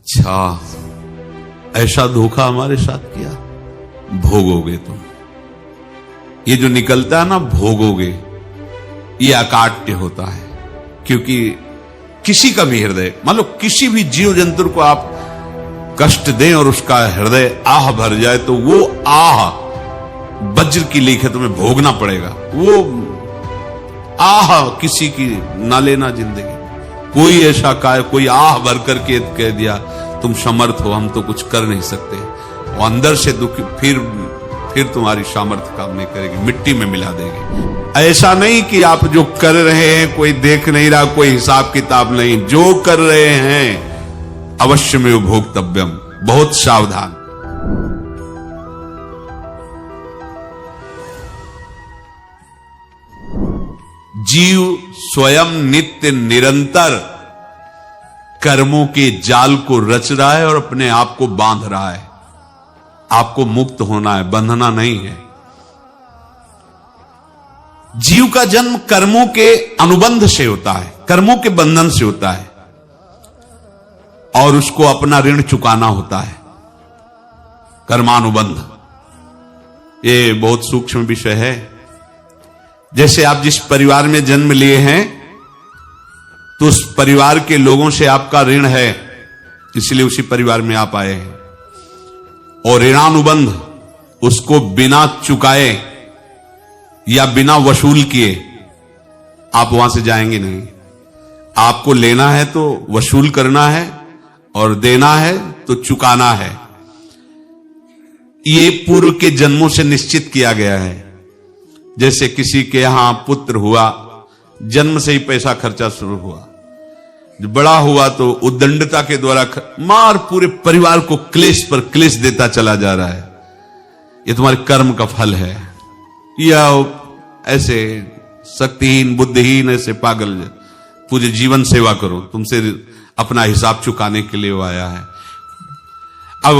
अच्छा, ऐसा धोखा हमारे साथ किया, भोगोगे तुम। ये जो निकलता है ना भोगोगे, ये अकाट्य होता है। क्योंकि किसी का भी हृदय, मान लो किसी भी जीव जंतु को आप कष्ट दें और उसका हृदय आह भर जाए, तो वो आह वज्र की लीक है, तुम्हें भोगना पड़ेगा। वो आह किसी की ना लेना जिंदगी। कोई ऐसा कोई आह भर करके कह दिया तुम समर्थ हो, हम तो कुछ कर नहीं सकते, और अंदर से दुखी, फिर तुम्हारी सामर्थ्य काम नहीं करेगी, मिट्टी में मिला देगी। ऐसा नहीं कि आप जो कर रहे हैं कोई देख नहीं रहा, कोई हिसाब किताब नहीं, जो कर रहे हैं अवश्य में भोक्तव्यम, बहुत सावधान। जीव स्वयं नित्य निरंतर कर्मों के जाल को रच रहा है और अपने आप को बांध रहा है। आपको मुक्त होना है, बंधना नहीं है। जीव का जन्म कर्मों के अनुबंध से होता है, कर्मों के बंधन से होता है, और उसको अपना ऋण चुकाना होता है। कर्मानुबंध ये बहुत सूक्ष्म विषय है। जैसे आप जिस परिवार में जन्म लिए हैं, तो उस परिवार के लोगों से आपका ऋण है, इसलिए उसी परिवार में आप आए हैं। और ऋणानुबंध, उसको बिना चुकाए या बिना वसूल किए आप वहां से जाएंगे नहीं। आपको लेना है तो वसूल करना है, और देना है तो चुकाना है। ये पूर्व के जन्मों से निश्चित किया गया है। जैसे किसी के यहां पुत्र हुआ, जन्म से ही पैसा खर्चा शुरू हुआ, जो बड़ा हुआ तो उद्दंडता के द्वारा मार पूरे परिवार को क्लेश पर क्लेश देता चला जा रहा है। ये तुम्हारे कर्म का फल है। या ऐसे शक्तिहीन बुद्धिहीन ऐसे पागल पूरे जीवन सेवा करो, तुमसे अपना हिसाब चुकाने के लिए वो आया है। अब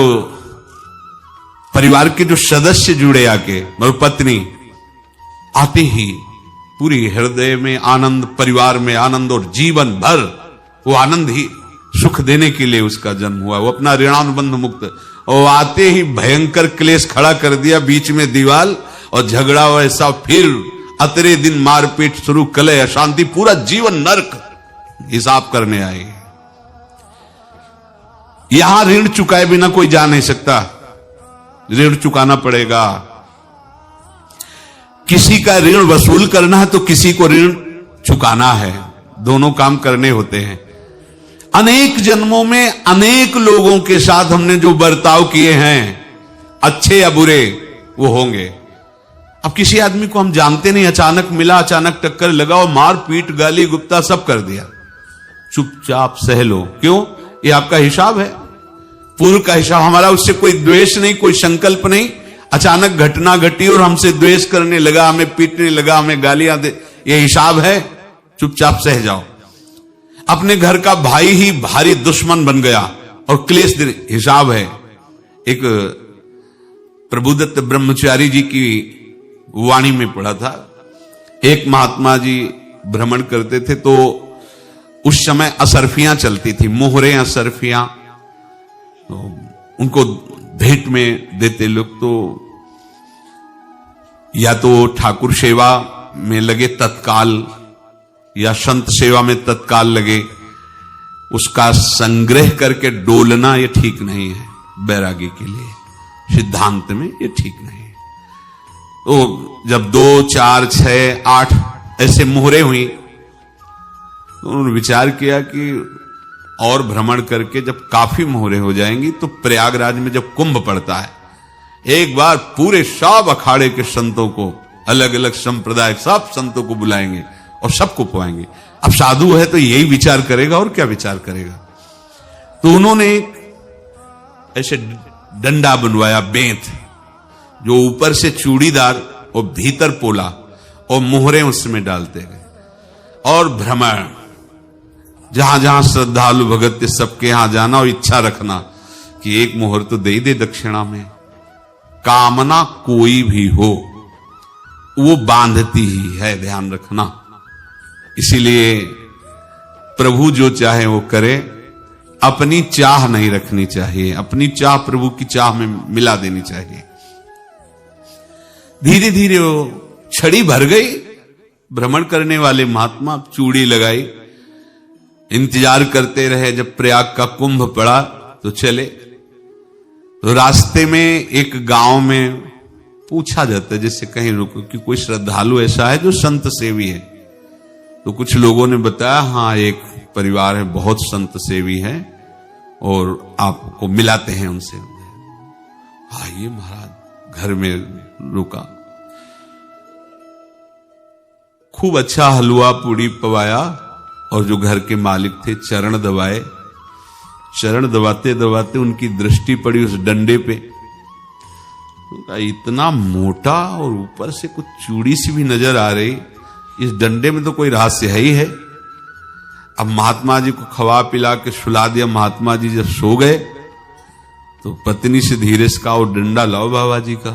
परिवार के जो सदस्य जुड़े आके, मतलब पत्नी आते ही पूरी हृदय में आनंद, परिवार में आनंद, और जीवन भर वो आनंद ही सुख देने के लिए उसका जन्म हुआ। वो अपना ऋणानुबंध मुक्त, और आते ही भयंकर क्लेश खड़ा कर दिया, बीच में दीवाल और झगड़ा वैसा, फिर अतरे दिन मारपीट शुरू, कलह अशांति, पूरा जीवन नरक हिसाब करने आए। यहां ऋण चुकाए बिना कोई जा नहीं सकता, ऋण चुकाना पड़ेगा। किसी का ऋण वसूल करना है तो किसी को ऋण चुकाना है, दोनों काम करने होते हैं। अनेक जन्मों में अनेक लोगों के साथ हमने जो बर्ताव किए हैं, अच्छे या बुरे, वो होंगे। अब किसी आदमी को हम जानते नहीं, अचानक मिला, अचानक टक्कर लगा और मार पीट गाली गुप्ता सब कर दिया, चुपचाप सह लो। क्यों? ये आपका हिसाब है, पूर्व का हिसाब। हमारा उससे कोई द्वेष नहीं, कोई संकल्प नहीं। अचानक घटना घटी और हमसे द्वेष करने लगा, हमें पीटने लगा, हमें गालियां दे, ये हिसाब है, चुपचाप सह जाओ। अपने घर का भाई ही भारी दुश्मन बन गया और क्लेश दे, हिसाब है। एक प्रभुदत्त ब्रह्मचारी जी की वाणी में पढ़ा था, एक महात्मा जी भ्रमण करते थे, तो उस समय असरफियां चलती थी, मोहरे असरफियां, तो उनको भेंट में देते लोग। तो या तो ठाकुर सेवा में लगे तत्काल, या संत सेवा में तत्काल लगे, उसका संग्रह करके डोलना ये ठीक नहीं है। बैरागी के लिए सिद्धांत में ये ठीक नहीं है। तो जब 2, 4, 6, 8 ऐसे मोहरे हुई, तो उन्होंने विचार किया कि और भ्रमण करके जब काफी मोहरे हो जाएंगी तो प्रयागराज में जब कुंभ पड़ता है, एक बार पूरे सब अखाड़े के संतों को, अलग अलग संप्रदाय सब संतों को बुलाएंगे और सबको पवाएंगे। अब साधु है तो यही विचार करेगा, और क्या विचार करेगा। तो उन्होंने एक ऐसे डंडा बनवाया, बेंत, जो ऊपर से चूड़ीदार और भीतर पोला, और मोहरे उसमें डालते गए। और भ्रमण, जहां जहां श्रद्धालु भगत सबके यहां जाना और इच्छा रखना कि एक मोहर तो दे दे दक्षिणा में। कामना कोई भी हो वो बांधती ही है, ध्यान रखना। इसीलिए प्रभु जो चाहे वो करे, अपनी चाह नहीं रखनी चाहिए, अपनी चाह प्रभु की चाह में मिला देनी चाहिए। धीरे धीरे वो छड़ी भर गई। भ्रमण करने वाले महात्मा चूड़ी लगाई, इंतजार करते रहे। जब प्रयाग का कुंभ पड़ा तो चले। तो रास्ते में एक गांव में पूछा जाता है, जैसे कहीं रुको कि कोई श्रद्धालु ऐसा है जो संत सेवी है। तो कुछ लोगों ने बताया, हाँ एक परिवार है बहुत संत सेवी है और आपको मिलाते हैं उनसे। आइए महाराज, घर में रुका। खूब अच्छा हलवा पूड़ी पवाया और जो घर के मालिक थे चरण दबाए। चरण दबाते दबाते उनकी दृष्टि पड़ी उस डंडे पे। तो इतना मोटा और ऊपर से कुछ चूड़ी सी भी नजर आ रही, इस डंडे में तो कोई रहस्य है ही है। अब महात्मा जी को खवा पिला के सुला दिया। महात्मा जी जब सो गए तो पत्नी से धीरे से कहा, वो डंडा लाओ बाबा जी का।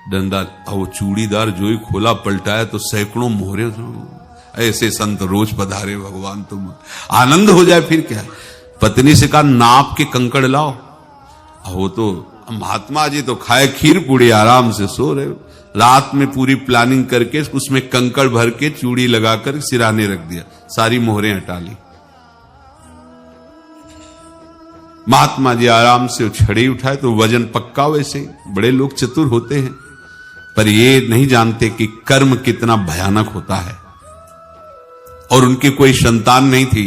डंडा, वो चूड़ीदार जो ही खोला पलटाया तो सैकड़ों मोहरे। ऐसे संत रोज पधारे भगवान, तुम आनंद हो जाए फिर क्या। पत्नी से कहा, नाप के कंकड़ लाओ। वो तो महात्मा जी तो खाए खीर पूड़ी, आराम से सो रहे। रात में पूरी प्लानिंग करके उसमें कंकड़ भर के चूड़ी लगाकर सिराने रख दिया, सारी मोहरें हटा ली। महात्मा जी आराम से छड़ी उठाए तो वजन पक्का। वैसे बड़े लोग चतुर होते हैं, पर ये नहीं जानते कि कर्म कितना भयानक होता है। और उनकी कोई संतान नहीं थी,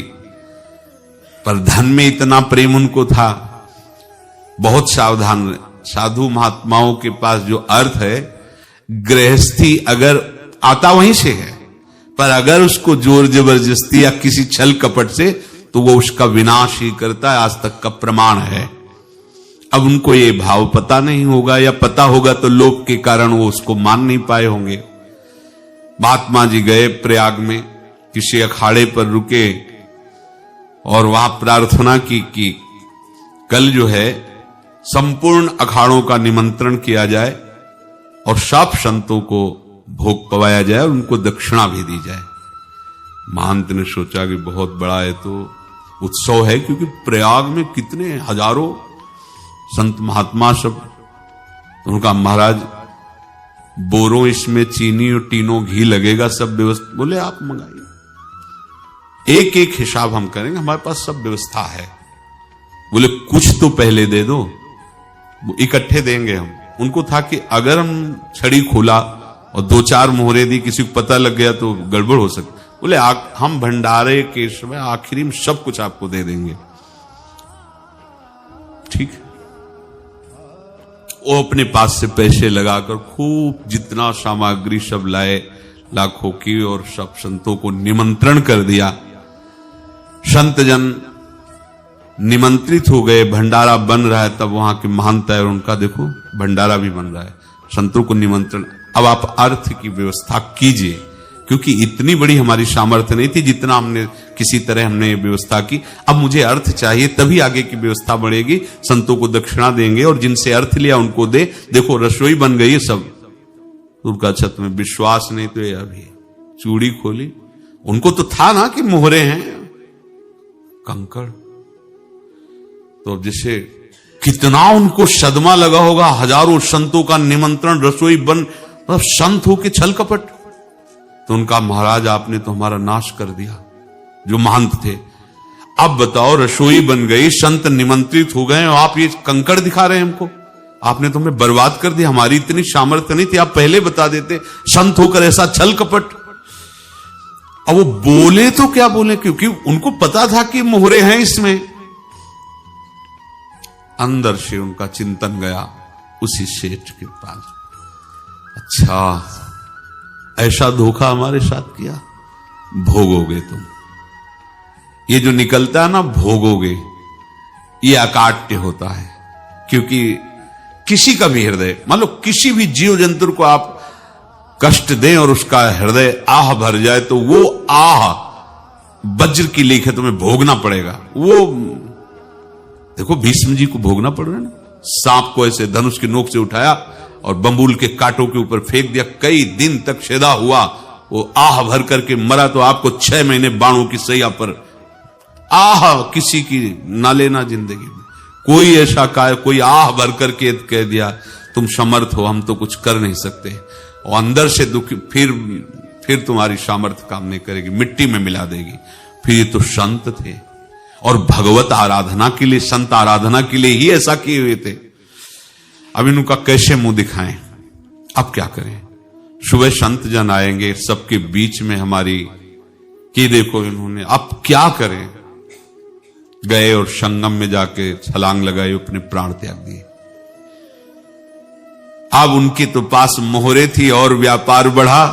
पर धन में इतना प्रेम उनको था। बहुत सावधान। साधु महात्माओं के पास जो अर्थ है, गृहस्थी अगर आता वहीं से है, पर अगर उसको जोर जबरदस्ती या किसी छल कपट से, तो वो उसका विनाश ही करता है। आज तक का प्रमाण है। अब उनको ये भाव पता नहीं होगा, या पता होगा तो लोभ के कारण वो उसको मान नहीं पाए होंगे। महात्मा जी गए प्रयाग में, किसी अखाड़े पर रुके और वहां प्रार्थना की कि कल जो है संपूर्ण अखाड़ों का निमंत्रण किया जाए और सब संतों को भोग पवाया जाए और उनको दक्षिणा भी दी जाए। महंत ने सोचा कि बहुत बड़ा है तो उत्सव है, क्योंकि प्रयाग में कितने हजारों संत महात्मा सब। तो उनका महाराज बोरों इसमें चीनी और टीनों घी लगेगा, सब व्यवस्था। बोले आप मंगाइए, एक एक हिसाब हम करेंगे, हमारे पास सब व्यवस्था है। बोले कुछ तो पहले दे दो, इकट्ठे देंगे हम। उनको था कि अगर हम छड़ी खोला और दो चार मोहरे दी, किसी को पता लग गया तो गड़बड़ हो सकती। बोले हम भंडारे के समय आखिरी में सब कुछ आपको दे देंगे। ठीक। वो अपने पास से पैसे लगाकर खूब जितना सामग्री सब लाए, लाखों की, और सब संतों को निमंत्रण कर दिया। संत जन निमंत्रित हो गए, भंडारा बन रहा है। तब वहां के महंत है और उनका देखो भंडारा भी बन रहा है, संतों को निमंत्रण। अब आप अर्थ की व्यवस्था कीजिए, क्योंकि इतनी बड़ी हमारी सामर्थ्य नहीं थी जितना हमने किसी तरह हमने व्यवस्था की। अब मुझे अर्थ चाहिए, तभी आगे की व्यवस्था बढ़ेगी। संतों को दक्षिणा देंगे और जिनसे अर्थ लिया उनको दे। देखो रसोई बन गई है सब। उनका छत में विश्वास नहीं तो ये अभी चूड़ी खोली। उनको तो था ना कि मोहरे हैं, कंकड़। तो जैसे कितना उनको सदमा लगा होगा। हजारों संतों का निमंत्रण, रसोई बन, मतलब संत हो के छल कपट। तो उनका महाराज आपने तो हमारा नाश कर दिया, जो महंत थे। अब बताओ रसोई बन गई, संत निमंत्रित हो गए और आप ये कंकड़ दिखा रहे हैं हमको। आपने तो हमें बर्बाद कर दिया। हमारी इतनी सामर्थ्य नहीं थी, आप पहले बता देते। संत होकर ऐसा छल कपट। अब वो बोले तो क्या बोले, क्योंकि उनको पता था कि मोहरे हैं इसमें। अंदर से उनका चिंतन गया उसी सेठ के पास। अच्छा, ऐसा धोखा हमारे साथ किया, भोगोगे तुम। ये जो निकलता है ना भोगोगे, ये अकाट्य होता है। क्योंकि किसी का भी हृदय, मान लो किसी भी जीव जंतु को आप कष्ट दें और उसका हृदय आह भर जाए, तो वो आह वज्र की लेख है, तुम्हें भोगना पड़ेगा। वो देखो भीष्म जी को भोगना पड़ रहा है ना। सांप को ऐसे धनुष की नोक से उठाया और बंबूल के कांटों के ऊपर फेंक दिया, कई दिन तक शेदा हुआ, वो आह भर करके मरा। तो आपको 6 महीने बाणों की सैया पर आह किसी की ना लेना जिंदगी में। कोई ऐसा कोई आह भर करके कह दिया तुम समर्थ हो, हम तो कुछ कर नहीं सकते, और अंदर से दुखी, फिर तुम्हारी सामर्थ्य काम नहीं करेगी, मिट्टी में मिला देगी। फिर ये तो संत थे और भगवत आराधना के लिए, संत आराधना के लिए ही ऐसा किए हुए थे। अब इनका कैसे मुंह दिखाएं, अब क्या करें। सुबह संत जन आएंगे, सबके बीच में हमारी कि देखो इन्होंने, अब क्या करें। गए और संगम में जाके छलांग लगाई, अपने प्राण त्याग दिए। अब उनके तो पास मोहरे थी और व्यापार बढ़ा,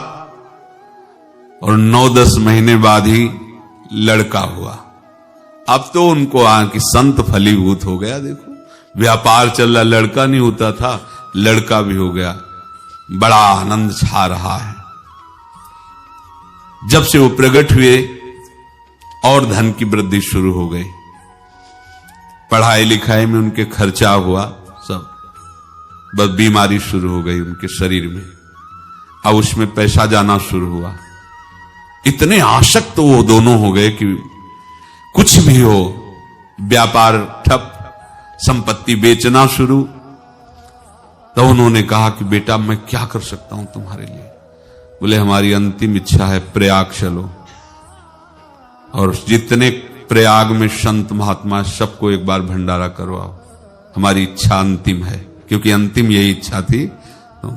और 9-10 महीने बाद ही लड़का हुआ। अब तो उनको कि संत फलीभूत हो गया। देखो व्यापार चल रहा, लड़का नहीं होता था, लड़का भी हो गया, बड़ा आनंद छा रहा है। जब से वो प्रकट हुए और धन की वृद्धि शुरू हो गई, पढ़ाई लिखाई में उनके खर्चा हुआ सब, बस बीमारी शुरू हो गई उनके शरीर में। अब उसमें पैसा जाना शुरू हुआ। इतने आसक्त तो वो दोनों हो गए कि कुछ भी हो, व्यापार ठप, संपत्ति बेचना शुरू। तो उन्होंने कहा कि बेटा मैं क्या कर सकता हूं तुम्हारे लिए। बोले हमारी अंतिम इच्छा है प्रयाग चलो, और जितने प्रयाग में संत महात्मा सबको एक बार भंडारा करवाओ, हमारी इच्छा अंतिम है, क्योंकि अंतिम यही इच्छा थी। तो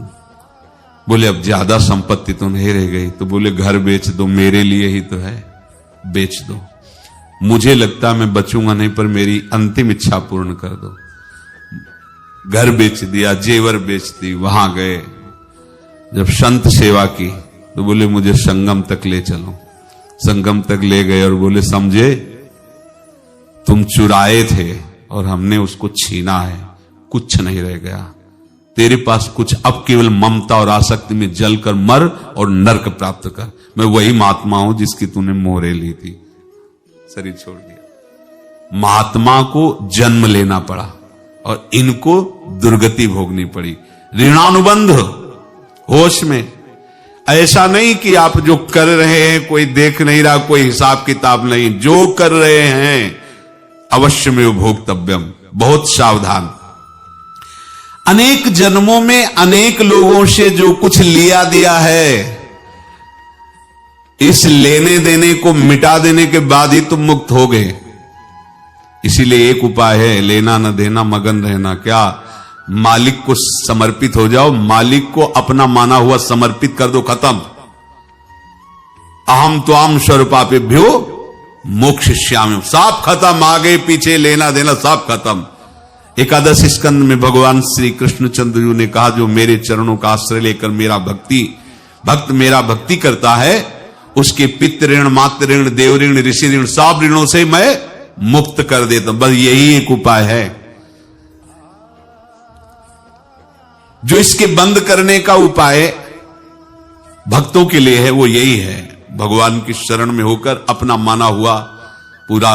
बोले अब ज्यादा संपत्ति तो नहीं रह गई, तो बोले घर बेच दो, मेरे लिए ही तो है, बेच दो। मुझे लगता मैं बचूंगा नहीं, पर मेरी अंतिम इच्छा पूर्ण कर दो। घर बेच दिया, जेवर बेच दी। वहां गए, जब संत सेवा की तो बोले मुझे संगम तक ले चलो। संगम तक ले गए और बोले समझे तुम चुराए थे और हमने उसको छीना है, कुछ नहीं रह गया तेरे पास कुछ, अब केवल ममता और आसक्ति में जलकर मर और नरक प्राप्त कर। मैं वही महात्मा हूं जिसकी तूने मोहरे ली थी, शरीर छोड़ दिया। महात्मा को जन्म लेना पड़ा और इनको दुर्गति भोगनी पड़ी। ऋणानुबंध होश में, ऐसा नहीं कि आप जो कर रहे हैं कोई देख नहीं रहा, कोई हिसाब किताब नहीं, जो कर रहे हैं अवश्य में भोक्तव्यम, बहुत सावधान। अनेक जन्मों में अनेक लोगों से जो कुछ लिया दिया है, इस लेने देने को मिटा देने के बाद ही तुम मुक्त हो गए। इसीलिए एक उपाय है, लेना न देना मगन रहना। क्या? मालिक को समर्पित हो जाओ, मालिक को अपना माना हुआ समर्पित कर दो, खत्म। अहम त्वाम स्वरूपापेभ्यो मोक्षयिष्यामि, सब खत्म। आगे पीछे लेना देना सब खत्म। एकादश स्कंद में भगवान श्री कृष्णचंद्र जी ने कहा जो मेरे चरणों का आश्रय लेकर भक्त मेरा भक्ति करता है, उसके पितृ ऋण, मातृ ऋण, देव ऋण, ऋषि ऋण, सब ऋणों से मैं मुक्त कर देता हूं। बस यही एक उपाय है जो इसके बंद करने का उपाय भक्तों के लिए है, वो यही है, भगवान की शरण में होकर अपना माना हुआ पूरा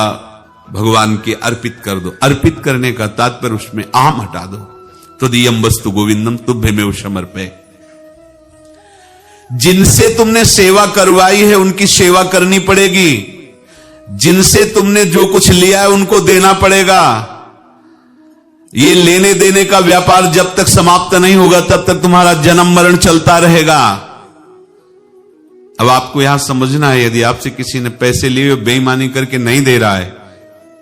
भगवान के अर्पित कर दो। अर्पित करने का तात्पर्य उसमें अहम हटा दो। त्वदीयं वस्तु गोविंदम तुभ्यमेव समर्पये। जिनसे तुमने सेवा करवाई है उनकी सेवा करनी पड़ेगी, जिनसे तुमने जो कुछ लिया है उनको देना पड़ेगा। ये लेने देने का व्यापार जब तक समाप्त नहीं होगा तब तक तुम्हारा जन्म मरण चलता रहेगा। अब आपको यहां समझना है, यदि आपसे किसी ने पैसे लिए बेईमानी करके नहीं दे रहा है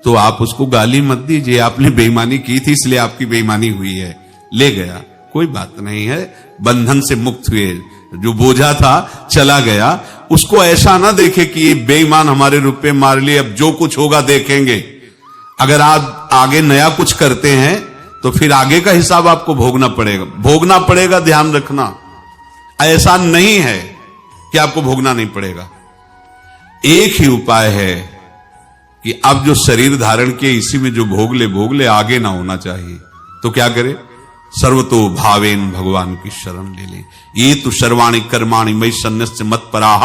तो आप उसको गाली मत दीजिए, आपने बेईमानी की थी इसलिए आपकी बेईमानी हुई है, ले गया, कोई बात नहीं है, बंधन से मुक्त हुए, जो बोझा था चला गया। उसको ऐसा ना देखे कि ये बेईमान हमारे रुपए मार लिए, अब जो कुछ होगा देखेंगे। अगर आप आगे नया कुछ करते हैं तो फिर आगे का हिसाब आपको भोगना पड़ेगा, ध्यान रखना। ऐसा नहीं है कि आपको भोगना नहीं पड़ेगा। एक ही उपाय है कि अब जो शरीर धारण किए इसी में जो भोग ले, आगे ना होना चाहिए। तो क्या करे? सर्वतो भावेन भगवान की शरण ले ले। ये तो सर्वाणि कर्माणि मयि सन्न्यस्य मत्पराः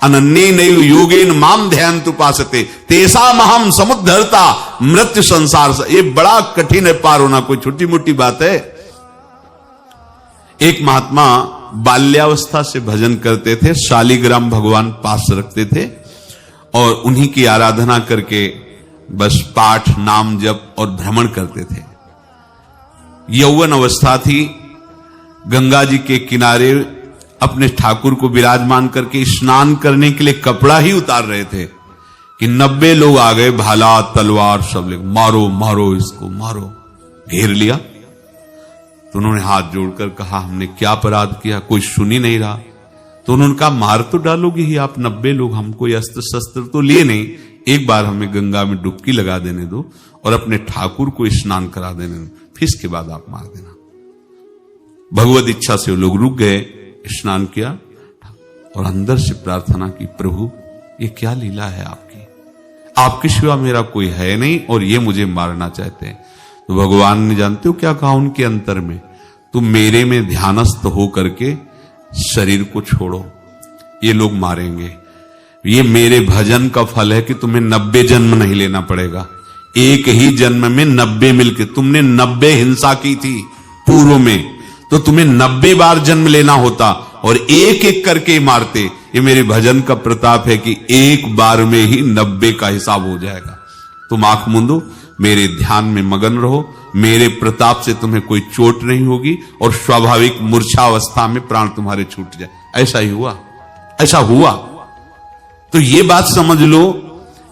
अनन्येनैव योगेन माम ध्यायन्तु उपासते तेषामहं समुद्धर्ता मृत्यु संसार से। ये बड़ा कठिन है पार होना, कोई छोटी मोटी बात है। एक महात्मा बाल्यावस्था से भजन करते थे, शालिग्राम भगवान पास रखते थे और उन्हीं की आराधना करके बस पाठ नाम जप और भ्रमण करते थे। यौवन अवस्था थी, गंगा जी के किनारे अपने ठाकुर को विराजमान करके स्नान करने के लिए कपड़ा ही उतार रहे थे कि 90 लोग आ गए, भाला तलवार सब ले, मारो मारो इसको मारो, घेर लिया। तो उन्होंने हाथ जोड़कर कहा हमने क्या अपराध किया, कोई सुन ही नहीं रहा। तो उन्होंने कहा मार तो डालोगे ही आप 90 लोग, हम कोई अस्त्र शस्त्र तो लिए नहीं, एक बार हमें गंगा में डुबकी लगा देने दो और अपने ठाकुर को स्नान करा देने दो, फिर इसके बाद आप मार देना। भगवत इच्छा से वो लोग रुक गए, स्नान किया और अंदर से प्रार्थना की, प्रभु ये क्या लीला है आपकी, आपके सिवा मेरा कोई है नहीं और ये मुझे मारना चाहते हैं। तो भगवान ने जानते हो क्या कहा उनके अंतर में, तुम मेरे में ध्यानस्थ हो करके शरीर को छोड़ो, ये लोग मारेंगे, ये मेरे भजन का फल है कि तुम्हें 90 जन्म नहीं लेना पड़ेगा, एक ही जन्म में 90 मिलके, तुमने 90 हिंसा की थी पूर्व में, तो तुम्हें 90 बार जन्म लेना होता और एक एक करके मारते। ये मेरे भजन का प्रताप है कि एक बार में ही 90 का हिसाब हो जाएगा। तुम आंख मूंदो, मेरे ध्यान में मगन रहो, मेरे प्रताप से तुम्हें कोई चोट नहीं होगी और स्वाभाविक मूर्छा अवस्था में प्राण तुम्हारे छूट जाए। ऐसा ही हुआ, ऐसा हुआ। तो ये बात समझ लो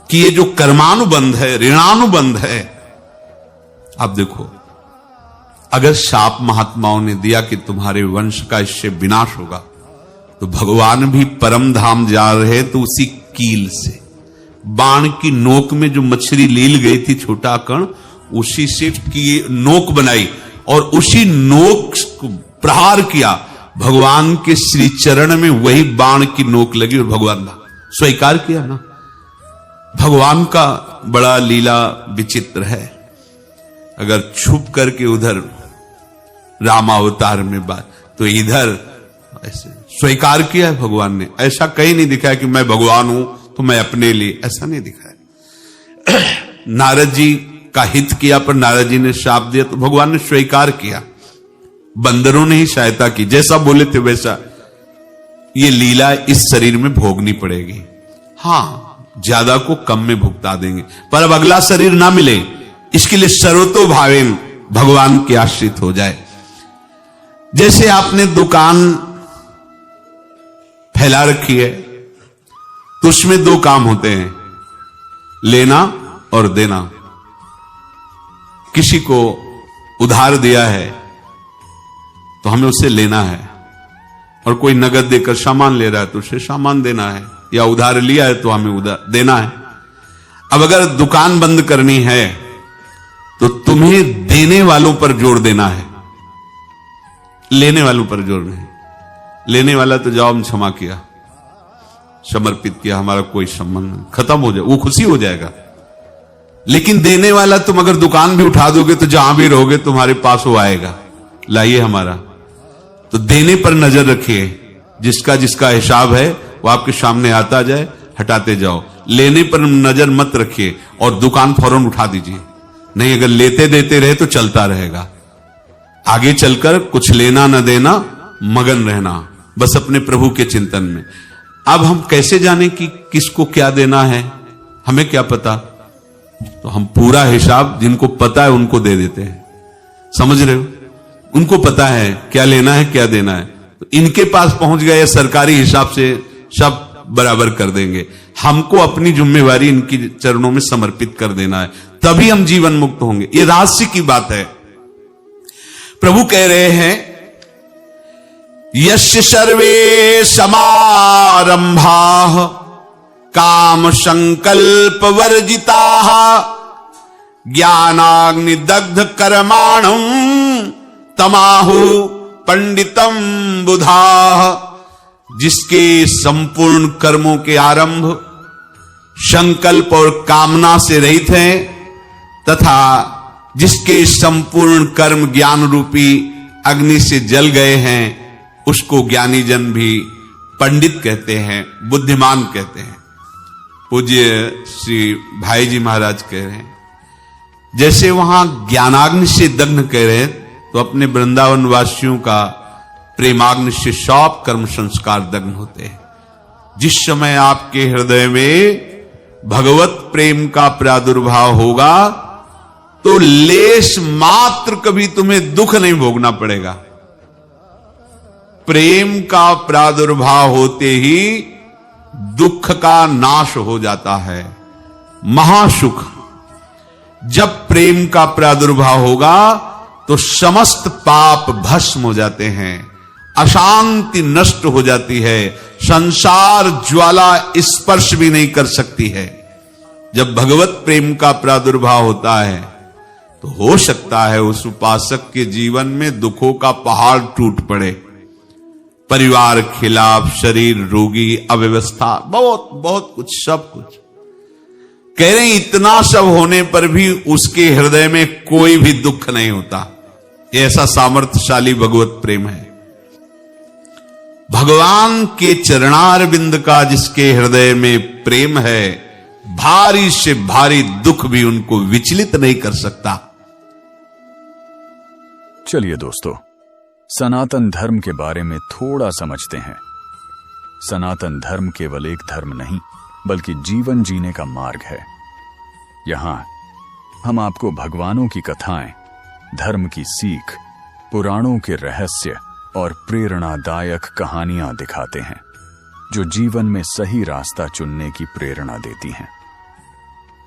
कि ये जो कर्मानुबंध है, ऋणानुबंध है। अब देखो, अगर शाप महात्माओं ने दिया कि तुम्हारे वंश का इससे विनाश होगा, तो भगवान भी परम धाम जा रहे तो उसी कील से, बाण की नोक में जो मछली लील गई थी छोटा कण, उसी से की नोक बनाई और उसी नोक को प्रहार किया, भगवान के श्री चरण में वही बाण की नोक लगी और भगवान स्वीकार किया ना। भगवान का बड़ा लीला विचित्र है। अगर छुप करके उधर रामावतार में बात, तो इधर ऐसे स्वीकार किया है भगवान ने। ऐसा कहीं नहीं दिखाया कि मैं भगवान हूं तो मैं अपने लिए, ऐसा नहीं दिखाया। नारद जी का हित किया पर नारद जी ने शाप दिया तो भगवान ने स्वीकार किया। बंदरों ने ही सहायता की, जैसा बोले थे वैसा। ये लीला इस शरीर में भोगनी पड़ेगी। हां, ज्यादा को कम में भुगता देंगे, पर अब अगला शरीर ना मिले, इसके लिए सर्वतो भावेन भगवान के आश्रित हो जाए। जैसे आपने दुकान फैला रखी है तो उसमें दो काम होते हैं, लेना और देना। किसी को उधार दिया है तो हमें उससे लेना है, और कोई नगद देकर सामान ले रहा है तो उसे सामान देना है, या उधार लिया है तो हमें उधार देना है। अब अगर दुकान बंद करनी है तो तुम्हें देने वालों पर जोर देना है, लेने वालों पर जोर नहीं। लेने वाला तो जाओ हम क्षमा किया, समर्पित किया, हमारा कोई संबंध नहीं, खत्म हो जाए, वो खुशी हो जाएगा। लेकिन देने वाला तुम अगर दुकान भी उठा दोगे तो जहां भी रहोगे तुम्हारे पास वो आएगा, लाइए हमारा। तो देने पर नजर रखिए, जिसका जिसका हिसाब है वो आपके सामने आता जाए, हटाते जाओ। लेने पर नजर मत रखिए और दुकान फौरन उठा दीजिए, नहीं अगर लेते देते रहे तो चलता रहेगा। आगे चलकर कुछ लेना न देना, मगन रहना बस अपने प्रभु के चिंतन में। अब हम कैसे जाने कि किसको क्या देना है, हमें क्या पता? तो हम पूरा हिसाब जिनको पता है उनको दे देते हैं, समझ रहे हो? उनको पता है क्या लेना है क्या देना है, तो इनके पास पहुंच गए, सरकारी हिसाब से सब बराबर कर देंगे। हमको अपनी जिम्मेवारी इनकी चरणों में समर्पित कर देना है, तभी हम जीवन मुक्त होंगे। ये रहस्य की बात है। प्रभु कह रहे हैं, यस्य सर्वे समारंभाः काम संकल्प वर्जिताः ज्ञानाग्नि दग्ध कर्माणं तमाहु पंडितम बुधाः। जिसके संपूर्ण कर्मों के आरंभ संकल्प और कामना से रहित हैं, तथा जिसके संपूर्ण कर्म ज्ञान रूपी अग्नि से जल गए हैं, उसको ज्ञानी जन भी पंडित कहते हैं, बुद्धिमान कहते हैं। पूज्य श्री भाई जी महाराज कह रहे हैं, जैसे वहां ज्ञानाग्नि से दग्ध कह रहे हैं, तो अपने वृंदावन वासियों का प्रेमाग्नि से सब कर्म संस्कार दग्न होते हैं। जिस समय आपके हृदय में भगवत प्रेम का प्रादुर्भाव होगा तो लेश मात्र कभी तुम्हें दुख नहीं भोगना पड़ेगा। प्रेम का प्रादुर्भाव होते ही दुख का नाश हो जाता है, महासुख। जब प्रेम का प्रादुर्भाव होगा तो समस्त पाप भस्म हो जाते हैं, अशांति नष्ट हो जाती है, संसार ज्वाला स्पर्श भी नहीं कर सकती है। जब भगवत प्रेम का प्रादुर्भाव होता है तो हो सकता है उस उपासक के जीवन में दुखों का पहाड़ टूट पड़े, परिवार खिलाफ, शरीर रोगी, अव्यवस्था, बहुत बहुत कुछ, सब कुछ। कह रहे हैं इतना सब होने पर भी उसके हृदय में कोई भी दुख नहीं होता। ऐसा सामर्थ्यशाली भगवत प्रेम है। भगवान के चरणारविंद का जिसके हृदय में प्रेम है, भारी से भारी दुख भी उनको विचलित नहीं कर सकता। चलिए दोस्तों, सनातन धर्म के बारे में थोड़ा समझते हैं। सनातन धर्म केवल एक धर्म नहीं, बल्कि जीवन जीने का मार्ग है। यहां हम आपको भगवानों की कथाएं, धर्म की सीख, पुराणों के रहस्य और प्रेरणादायक कहानियां दिखाते हैं, जो जीवन में सही रास्ता चुनने की प्रेरणा देती हैं।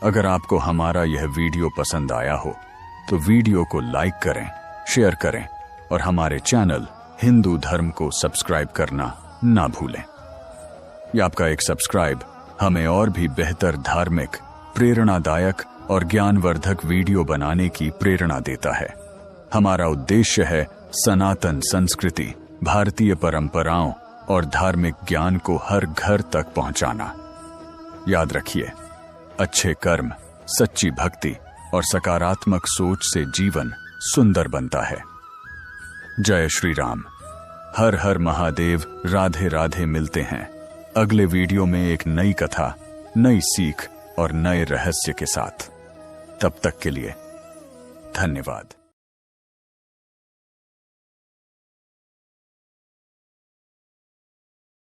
अगर आपको हमारा यह वीडियो पसंद आया हो तो वीडियो को लाइक करें, शेयर करें और हमारे चैनल हिंदू धर्म को सब्सक्राइब करना ना भूलें। ये आपका एक सब्सक्राइब हमें और भी बेहतर धार्मिक, प्रेरणादायक और ज्ञानवर्धक वीडियो बनाने की प्रेरणा देता है। हमारा उद्देश्य है सनातन संस्कृति, भारतीय परंपराओं और धार्मिक ज्ञान को हर घर तक पहुंचाना। याद रखिए, अच्छे कर्म, सच्ची भक्ति और सकारात्मक सोच से जीवन सुंदर बनता है। जय श्री राम। हर हर महादेव। राधे राधे। मिलते हैं अगले वीडियो में एक नई कथा, नई सीख और नए रहस्य के साथ। तब तक के लिए धन्यवाद।